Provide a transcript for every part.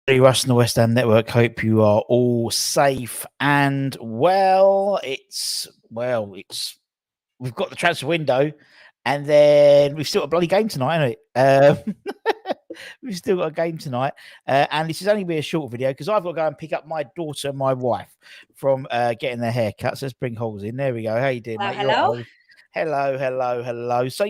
Russ and the West Ham Network. Hope you are all safe and well. We've got the transfer window, and then we've still got a bloody game tonight, haven't we? We've still got a game tonight, and this is only be a short video because I've got to go and pick up my daughter and my wife from getting their haircuts. Let's bring Halls in. There we go. How you doing, mate? Hello. Hello. So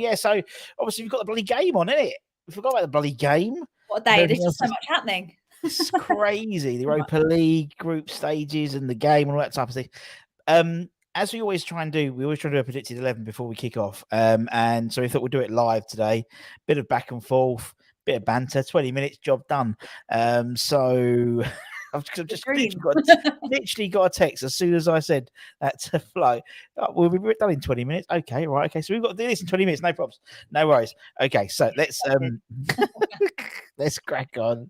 obviously we've got the bloody game on, innit? We forgot about the bloody game. What a day! There's just so much happening. It's crazy. The Europa League group stages and the game and all that type of thing. As we always try and do, we always try to do a predicted 11 before we kick off. And so we thought we'd do it live today. Bit of back and forth, bit of banter, 20 minutes, job done. So I've just literally got a text as soon as I said that to Flo. We'll be done in 20 minutes. Okay, right. Okay, so we've got to do this in 20 minutes. No problems. No worries. Okay, so let's let's crack on.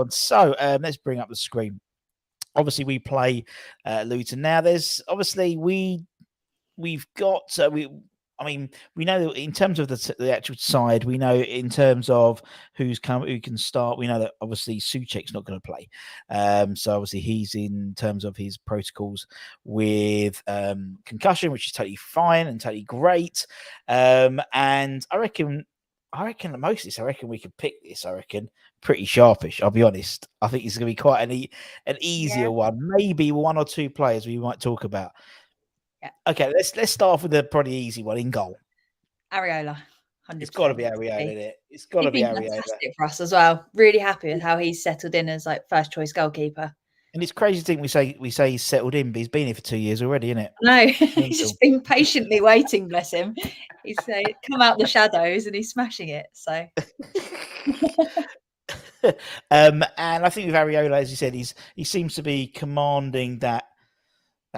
So let's bring up the screen. Obviously, we play Luton now. There's obviously we've got we know that in terms of the actual side, we know in terms of who can start. We know that obviously Souček's not going to play, so obviously he's in terms of his protocols with concussion, which is totally fine and totally great. And I reckon most of this, I reckon we could pick this. I reckon pretty sharpish. I'll be honest. I think it's going to be quite an easier one. Maybe one or two players we might talk about. Yeah. Okay, let's start off with the pretty easy one in goal. Areola. 100%. It's got to be Areola, isn't it? It's got to be Areola. Fantastic for us as well. Really happy with how he's settled in as like first choice goalkeeper. And it's crazy to think we say he's settled in, but he's been here for 2 years already, isn't it? No, he's just been patiently waiting. Bless him. He's come out the shadows and he's smashing it. So. And I think with Areola, as you said, he seems to be commanding that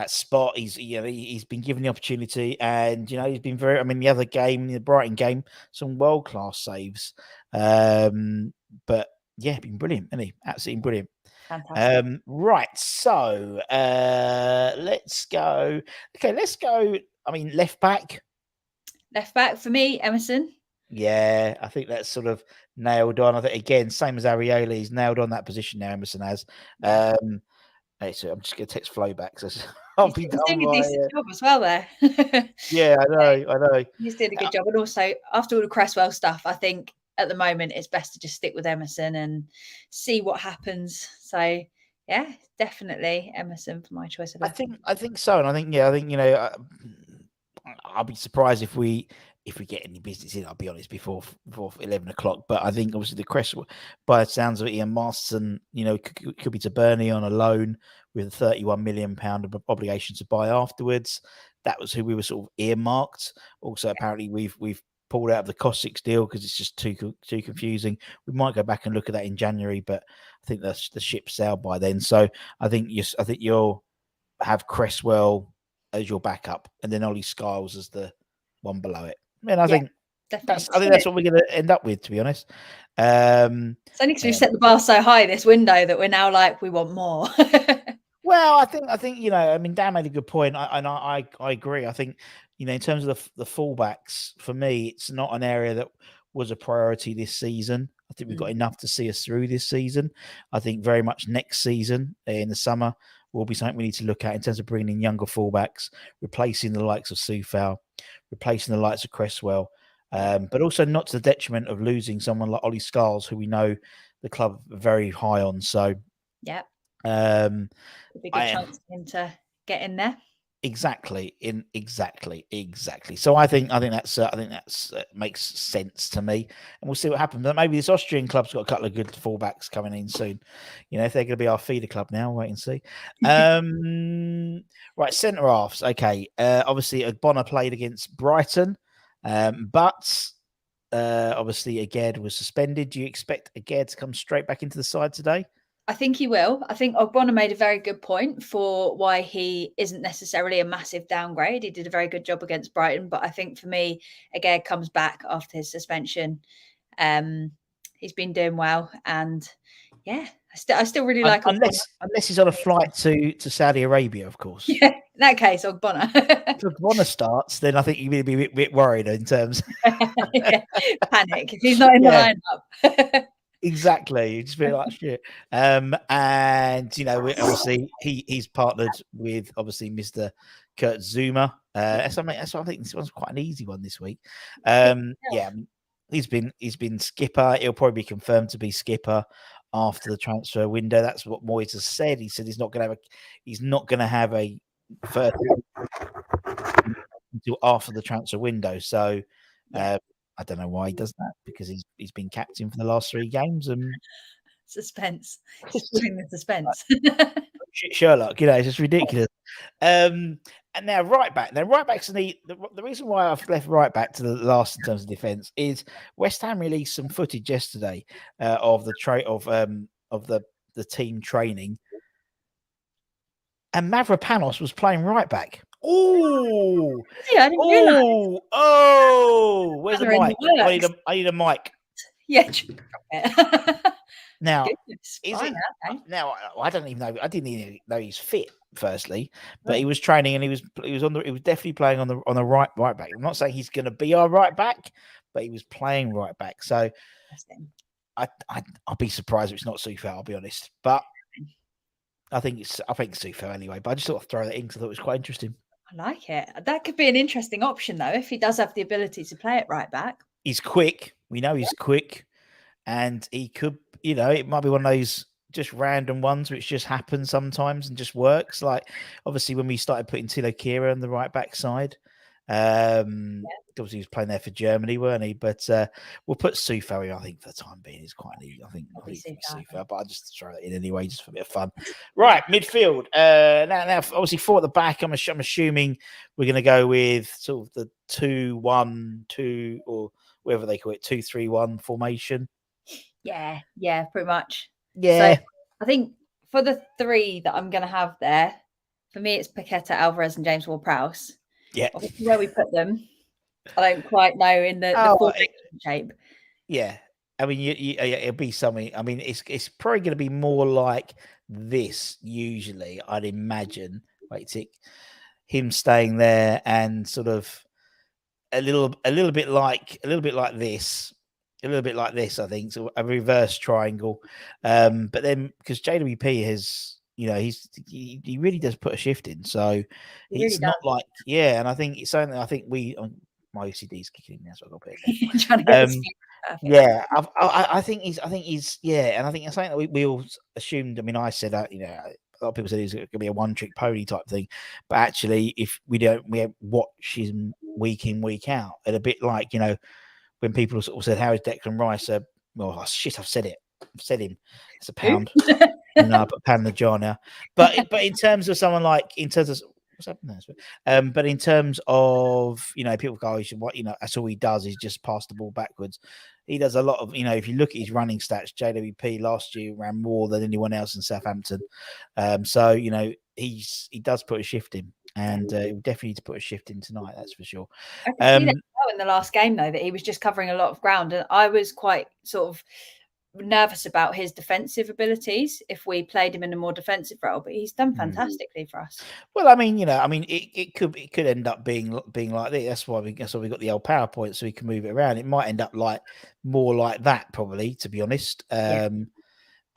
spot. He's been given the opportunity, and he's been very. I mean, the other game, the Brighton game, some world class saves. But yeah, been brilliant, isn't he? Absolutely brilliant. Fantastic. Right, so let's go. Okay, let's go. I mean, left back. Left back for me, Emerson. Yeah, I think that's sort of nailed on. I think again, same as Areola, he's nailed on that position now. Emerson has. So I'm just going to text Flo back. So I'll be done. He's doing a decent job as well there. Yeah, I know. He's doing a good job. And also, after all the Cresswell stuff, I think at the moment it's best to just stick with Emerson and see what happens. So, yeah, definitely Emerson for my choice of. I think so. And I think, I'll be surprised if we get any business in, I'll be honest, before 11 o'clock. But I think obviously the Cresswell, by the sounds of it, Ian Masterson, could be to Burnley on a loan with a £31 million obligation to buy afterwards. That was who we were sort of earmarked. Also, apparently we've pulled out of the Cossacks deal because it's just too confusing. We might go back and look at that in January, but I think the ship sailed by then. So I think you'll have Cresswell as your backup, and then Ollie Skiles as the one below it. And I think that's what we're going to end up with, to be honest. It's only because we've set the bar so high this window that we're now like we want more. Well, I think Dan made a good point, and I agree. I think in terms of the fullbacks, for me, it's not an area that was a priority this season. I think we've got enough to see us through this season. I think very much next season in the summer will be something we need to look at in terms of bringing in younger fullbacks, replacing the likes of Soufal, replacing the likes of Cresswell, but also not to the detriment of losing someone like Ollie Skiles, who we know the club are very high on. So, yeah, a big chance for him to get in there. Exactly. So I think that's makes sense to me, and we'll see what happens. But maybe this Austrian club's got a couple of good fullbacks coming in soon. If they're going to be our feeder club now, wait and see. Right, centre halves. Okay, obviously Ogbonna played against Brighton, but obviously Aged was suspended. Do you expect Aged to come straight back into the side today? I think he will. I think Ogbonna made a very good point for why he isn't necessarily a massive downgrade. He did a very good job against Brighton, but I think for me, Aged comes back after his suspension. He's been doing well, and yeah, I still really like unless he's on a flight to Saudi Arabia, of course. Yeah, in that case, Ogbonna. If Ogbonna starts, then I think you'd be a bit worried in terms. Panic if he's not in the lineup. Exactly. You just feel like shit. And obviously he's partnered with obviously Mr. Kurt Zuma. That's what I think this one's quite an easy one this week. Yeah, he's been skipper. He'll probably be confirmed to be skipper after the transfer window. That's what Moyes has said. He said he's not going to have a first until after the transfer window. So I don't know why he does that, because he's been captain for the last 3 games and Suspense. Doing the suspense. Sherlock, it's just ridiculous. And now right back. Now right back's the reason why I've left right back to the last in terms of defence is West Ham released some footage yesterday of the team training, and Mavropanos was playing right back. Oh, Yeah, I didn't realise. Where's the mic? I need a mic. Yeah. Now, Goodness, okay. Now I don't even know. I didn't even know he's fit. Firstly, but he was training and he was definitely playing on the right back. I'm not saying he's going to be our right back, but he was playing right back. So I'll be surprised if it's not Soufal. I'll be honest, but I think it's Soufal anyway. But I just thought I'd throw that in because I thought it was quite interesting. I like it. That could be an interesting option though, if he does have the ability to play it right back. He's quick. We know he's quick, and he could. It might be one of those just random ones which just happen sometimes and just works. Like obviously when we started putting Tilo Kehrer on the right back side, obviously he was playing there for Germany, weren't he? But we'll put Soufal, I think, for the time being. He's quite neat. I think Soufal, but I'll just throw that in anyway, just for a bit of fun. Right, midfield. Now, obviously 4 at the back. I'm assuming we're going to go with sort of the 2-1-2 or whatever they call it, 2-3-1 formation. Yeah, pretty much. Yeah. So I think for the 3 that I'm going to have there, for me, it's Paqueta, Alvarez, and James Ward-Prowse. Yeah. Obviously, where we put them, I don't quite know in the formation shape. Yeah. I mean, it'll be something. I mean, it's probably going to be more like this usually, I'd imagine. Him staying there and sort of a little bit like this. A little bit like this, I think, so a reverse triangle. But then because JWP has, he really does put a shift in, so it's not like and I think it's something. I think my OCD is kicking in. That's what I'll put it. Trying to get yeah, I think he's and I think it's something that we all assumed. I mean, I said that a lot of people said he's going to be a one-trick pony type thing, but actually, if we watch him week in week out, and a bit like when people sort of said, "How is Declan Rice?" I've said it. I've said him. It's a pound. No, I put a pound in the jar now. But in terms of someone like, what's happening there? But in terms of people go, that's all he does is just pass the ball backwards. He does a lot of if you look at his running stats, JWP last year ran more than anyone else in Southampton. So he does put a shift in. And he definitely need to put a shift in tonight, that's for sure. I can see that in the last game, though, that he was just covering a lot of ground. And I was quite sort of nervous about his defensive abilities if we played him in a more defensive role, but he's done fantastically for us. Well, it could end up being like this. That's why we got the old PowerPoint, so we can move it around. It might end up more like that, probably, to be honest.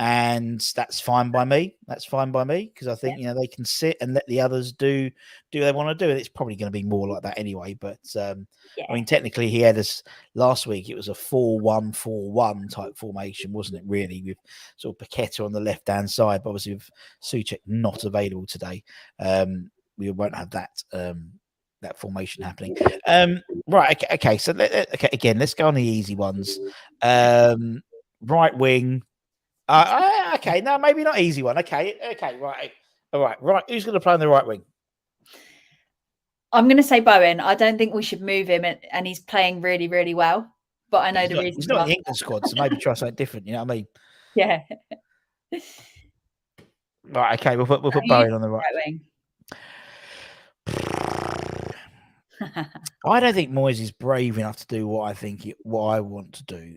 And that's fine by me. Because I think they can sit and let the others do what they want to do, and it's probably going to be more like that anyway. But I mean, technically, he had us last week. It was a 4-1-4-1 type formation, wasn't it? Really, with sort of Paqueta on the left hand side, but obviously with Souček not available today, we won't have that formation happening. Right. Okay. So again, let's go on the easy ones. Right wing. Okay, no, maybe not easy one. Okay, right. All right. Who's going to play on the right wing? I'm going to say Bowen. I don't think we should move him, and he's playing really, really well. But I know he's not in the England squad, so maybe try something different. You know what I mean? Yeah. Right. Okay, we'll put Bowen on the right wing. I don't think Moyes is brave enough to do what I want to do.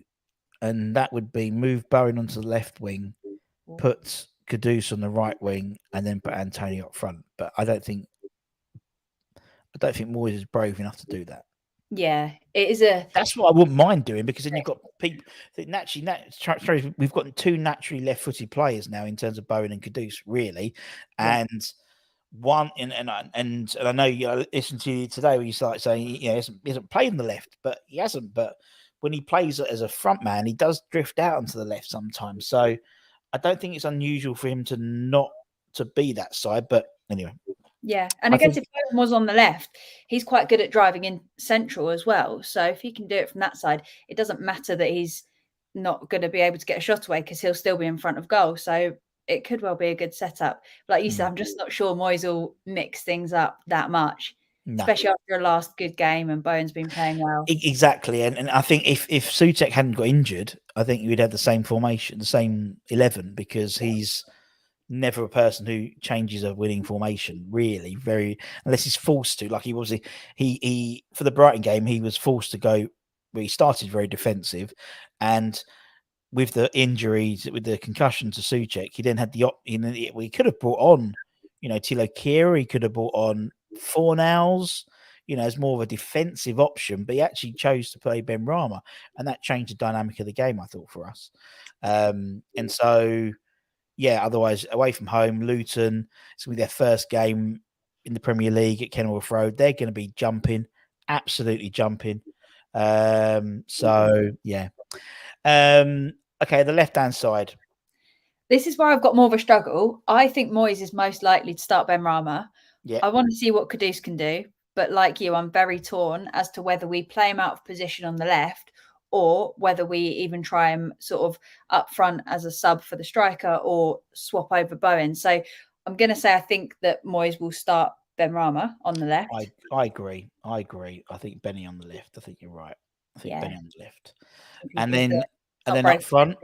And that would be move Bowen onto the left wing, put Kudus on the right wing, and then put Antonio up front. But I don't think Moyes is brave enough to do that. Yeah, it is a. That's what I wouldn't mind doing, because then you've got people that naturally, we've got two naturally left-footed players now in terms of Bowen and Kudus, really, Yeah. and one and I know you listened to you today where you start saying he hasn't played on the left, but he hasn't. But when he plays as a front man, he does drift out onto the left sometimes. So I don't think it's unusual for him to not to be that side. But anyway, Yeah, and I I guess think if Bowen was on the left, he's quite good at driving in central as well. So if he can do it from that side, it doesn't matter that he's not going to be able to get a shot away because he'll still be in front of goal. So it could well be a good setup. Like you said, I'm just not sure Moyes will mix things up that much, no. especially after a last good game and Bowen's been playing well. Exactly, and I think if Sutek hadn't got injured, I think you would have the same formation, the same 11, because he's never a person who changes a winning formation, really, very, unless he's forced to. Like he was, he for the Brighton game, he was forced to go. Well, he started very defensive, and with the injuries, with the concussion to Suchek, he then had he could have brought on, Tilo Kira, he could have brought on Fornals, as more of a defensive option, but he actually chose to play Ben Rama, and that changed the dynamic of the game, I thought, for us. And so, yeah, otherwise, away from home, Luton, it's going to be their first game in the Premier League at Kenilworth Road. They're going to be jumping, absolutely jumping. So, yeah. Okay, the left-hand side. This is where I've got more of a struggle. I think Moyes is most likely to start Ben Rama. Yeah, I want to see what Kudus can do, but like you, I'm very torn as to whether we play him out of position on the left or whether we even try him sort of up front as a sub for the striker or swap over Bowen. So I'm going to say I think that Moyes will start Ben Rama on the left. I agree. I think Benny on the left. I think you're right. I think Benny on the left, and then up front.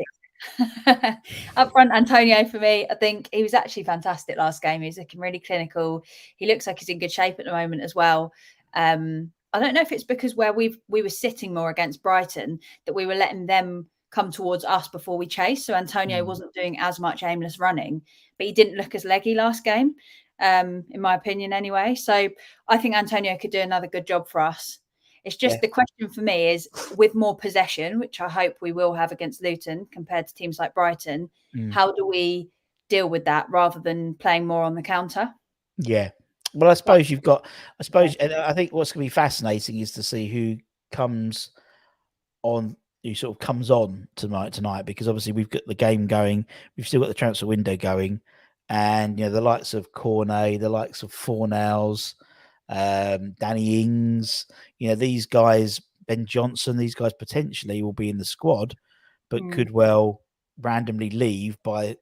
Up front, Antonio for me, I think he was actually fantastic last game. He was looking really clinical. He looks like he's in good shape at the moment as well. I don't know if it's because we were sitting more against Brighton that we were letting them come towards us before we chased. So Antonio wasn't doing as much aimless running, but he didn't look as leggy last game, in my opinion anyway. So I think Antonio could do another good job for us. It's just the question for me is with more possession, which I hope we will have against Luton compared to teams like Brighton, how do we deal with that rather than playing more on the counter? Yeah. Well, I suppose and I think what's going to be fascinating is to see who comes on, who sort of comes on tonight, because obviously we've got the game going, we've still got the transfer window going, and the likes of Cornet, the likes of Fornals, Danny Ings, these guys, Ben Johnson, these guys potentially will be in the squad, but could well randomly leave by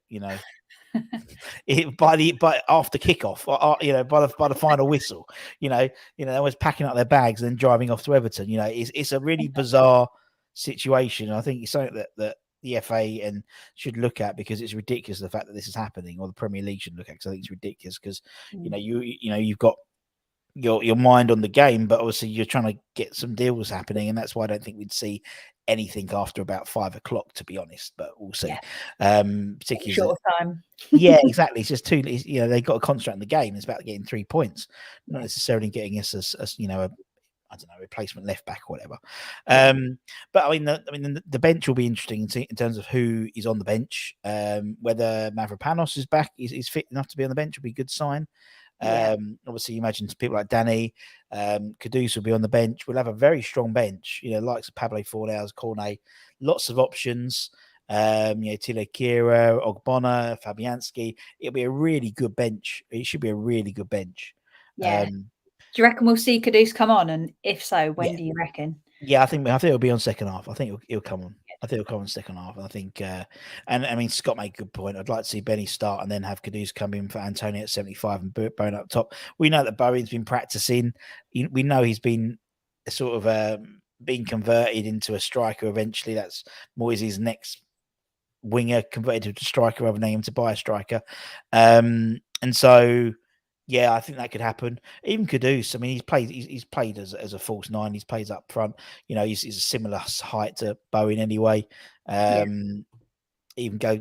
by after kickoff, by the final whistle. They was packing up their bags and then driving off to Everton. It's a really bizarre situation. I think it's something that the FA should look at, because it's ridiculous the fact that this is happening, or the Premier League should look at, because I think it's ridiculous, because you've got your mind on the game, but obviously you're trying to get some deals happening, and that's why I don't think we'd see anything after about 5 o'clock, to be honest. But we'll see. Particularly short time. Yeah, exactly. It's just they've got to concentrate on the game. It's about getting 3 points, not necessarily getting us a replacement left back or whatever. But I mean, the bench will be interesting in terms of who is on the bench. Whether Mavropanos is back, is fit enough to be on the bench, will be a good sign. Obviously, you imagine people like Danny, Kudus will be on the bench. We'll have a very strong bench, likes of Pablo Fornals, Cornet, lots of options. Tilo Kira, Ogbonna, Fabianski. It'll be a really good bench. It should be a really good bench. Yeah. Do you reckon we'll see Kudus come on? And if so, when do you reckon? Yeah, I think it'll be on second half. I think it'll come on. I think it'll come on second half. I think, and I mean, Scott made a good point. I'd like to see Benny start and then have Kudus come in for Antonio at 75 and Bowen up top. We know that Bowen's been practicing. We know he's been sort of being converted into a striker eventually. That's Moyes' next winger, converted to striker rather than him to buy a striker. And so, yeah, I think that could happen. Even Kudus, I mean, he's played as a false nine. He's played up front. He's a similar height to Bowen anyway. even go,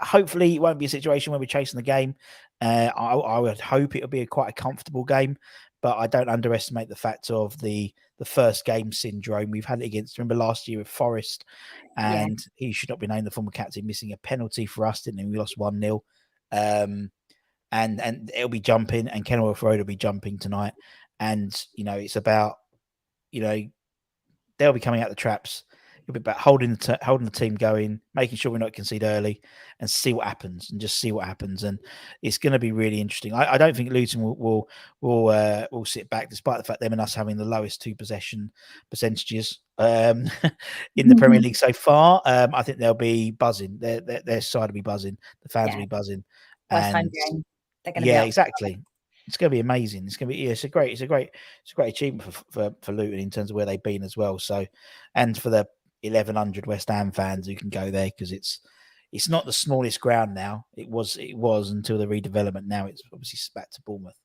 hopefully it won't be a situation where we're chasing the game. I would hope it'll be quite a comfortable game, but I don't underestimate the fact of the first game syndrome. We've had it against, remember last year with Forest, and he should not be named the former captain, missing a penalty for us, didn't he? We lost 1-0. And it'll be jumping, and Kenilworth Road will be jumping tonight. And, it's about, they'll be coming out the traps. It'll be about holding the team going, making sure we're not concede early, and see what happens, and just see what happens. And it's going to be really interesting. I don't think Luton will sit back, despite the fact them and us having the lowest 2 possession percentages in the Premier League so far. I think they'll be buzzing. Their side will be buzzing. The fans will be buzzing. West Ham And game. They're going to be exactly. It's going to be amazing. It's going to be it's a great achievement for Luton in terms of where they've been as well. So, and for the 1,100 West Ham fans who can go there, because it's not the smallest ground now. It was until the redevelopment. Now it's obviously back to Bournemouth.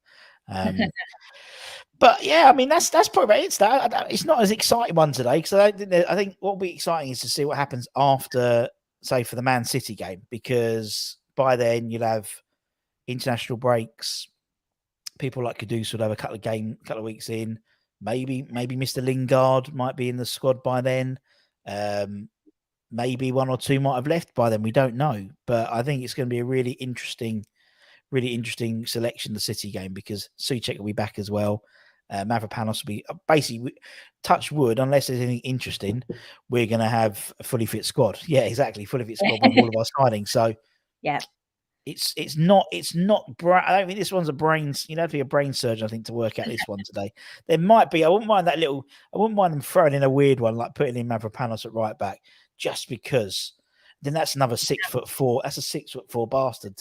But yeah, I mean that's probably about it. It's not as exciting one today, because I think what will be exciting is to see what happens after, say, for the Man City game, because by then you'll have international breaks. People like Kudus would have a couple of weeks in. Maybe Mr. Lingard might be in the squad by then. Maybe 1 or 2 might have left by then. We don't know. But I think it's going to be a really interesting selection, the City game, because Souček will be back as well. Mavropanos will be basically, touch wood, unless there's anything interesting, we're going to have a fully fit squad. Yeah, exactly. Fully fit squad with all of our signings. So yeah. It's not. I don't think this one's a brains. You'd have to be a brain surgeon, I think, to work out this one today. There might be. I wouldn't mind them throwing in a weird one, like putting in Mavropanos at right back, just because. Then that's another 6'4". That's a 6'4" bastard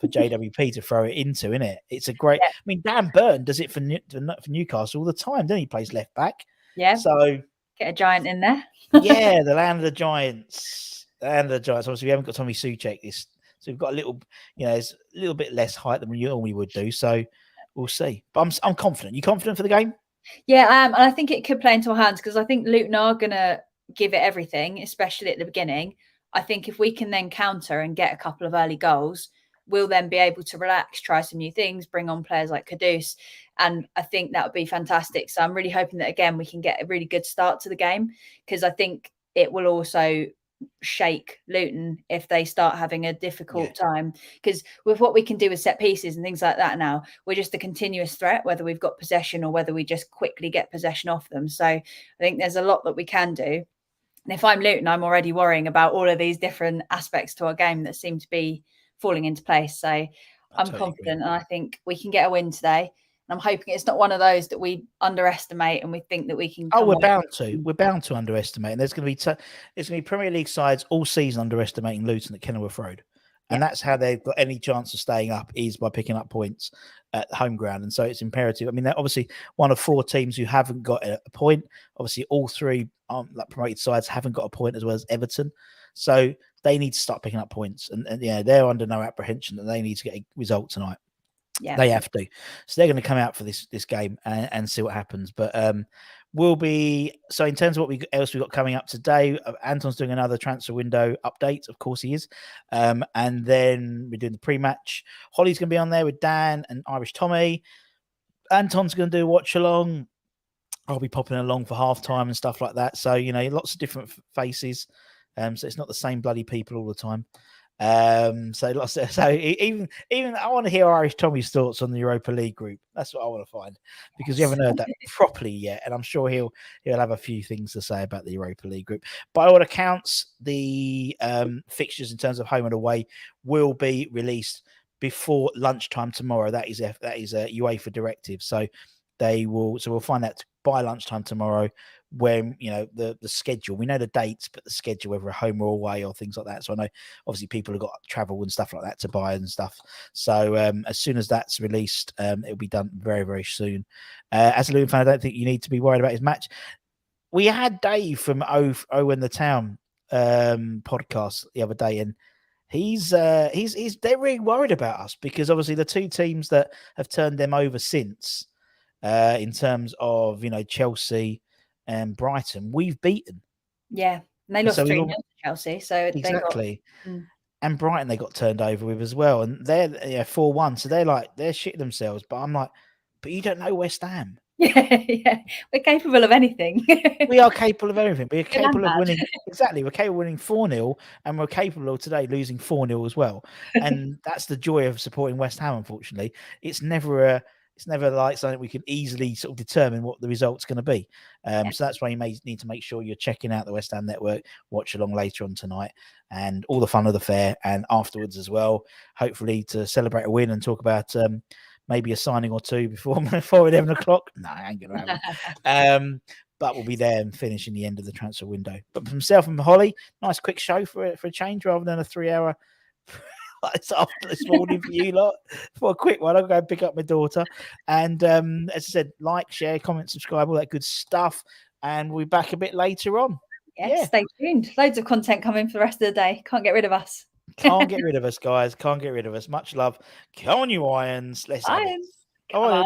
for JWP to throw it into, isn't it? It's a great. I mean, Dan Burn does it for Newcastle all the time. Then he plays left back. Yeah. So get a giant in there. Yeah, the land of the giants. Obviously, we haven't got Tommy Souček this. So we've got a little, it's a little bit less height than we normally would do. So we'll see. But I'm confident. You confident for the game? Yeah, I am. And I think it could play into our hands, because I think Luton are going to give it everything, especially at the beginning. I think if we can then counter and get a couple of early goals, we'll then be able to relax, try some new things, bring on players like Kudus. And I think that would be fantastic. So I'm really hoping that, again, we can get a really good start to the game, because I think it will also shake Luton if they start having a difficult time, because with what we can do with set pieces and things like that now, we're just a continuous threat, whether we've got possession or whether we just quickly get possession off them. So I think there's a lot that we can do. And if I'm Luton, I'm already worrying about all of these different aspects to our game that seem to be falling into place. So I'm confident, and I think we can get a win today. I'm hoping it's not one of those that we underestimate and we think that we can. We're bound to. We're bound to underestimate. And there's going to be Premier League sides all season underestimating Luton at Kenilworth Road. And that's how they've got any chance of staying up, is by picking up points at home ground. And so it's imperative. I mean, they're obviously one of 4 teams who haven't got a point. Obviously, all 3 promoted sides haven't got a point, as well as Everton. So they need to start picking up points. And they're under no apprehension that they need to get a result tonight. Yeah, they have to. So they're going to come out for this game and see what happens. But we'll be, so in terms of what else we've got coming up today, Anton's doing another transfer window update. Of course he is. And then we're doing the pre-match. Holly's going to be on there with Dan and Irish Tommy. Anton's going to do a watch along. I'll be popping along for halftime and stuff like that. So, lots of different faces. So it's not the same bloody people all the time. So even I want to hear Irish Tommy's thoughts on the Europa League group. That's what I want to find, because we haven't heard that properly yet, and I'm sure he'll have a few things to say about the Europa League group. By all accounts, the fixtures in terms of home and away will be released before lunchtime tomorrow. That is a UEFA directive. So we'll find out by lunchtime tomorrow when the schedule. We know the dates, but the schedule, whether a home or away or things like that. So I know obviously people have got travel and stuff like that to buy and stuff. So as soon as that's released, it'll be done very, very soon. As a Luton fan, I don't think you need to be worried about his match. We had Dave from Owen the Town podcast the other day, and they're really worried about us, because obviously the 2 teams that have turned them over since, in terms of Chelsea and Brighton, we've beaten. Yeah, And they lost 3-0 to Chelsea. So exactly. they got. And Brighton they got turned over with as well, and they're 4-1, so they're shitting themselves. But I'm like, but you don't know West Ham. Yeah, we're capable of anything. We are capable of everything. We're Good and capable of bad. winning. Exactly, we're capable of winning 4-0, and we're capable of today losing 4-0 as well. And that's the joy of supporting West Ham. Unfortunately, it's never like something we can easily sort of determine what the result's going to be. So that's why you may need to make sure you're checking out the West Ham Network, watch along later on tonight, and all the fun of the fair, and afterwards as well. Hopefully to celebrate a win and talk about maybe a signing or two before 11 o'clock. No, I ain't going to happen. But we'll be there and finishing the end of the transfer window. But for myself and Holly, nice quick show for a change rather than a 3-hour it's after this morning for you lot. For a quick one, I'll go and pick up my daughter. And as I said, like, share, comment, subscribe, all that good stuff. And we'll be back a bit later on. Yeah, stay tuned. Loads of content coming for the rest of the day. Can't get rid of us. Can't get rid of us, guys. Can't get rid of us. Much love. Come on, you Irons. Let's have it. Come on.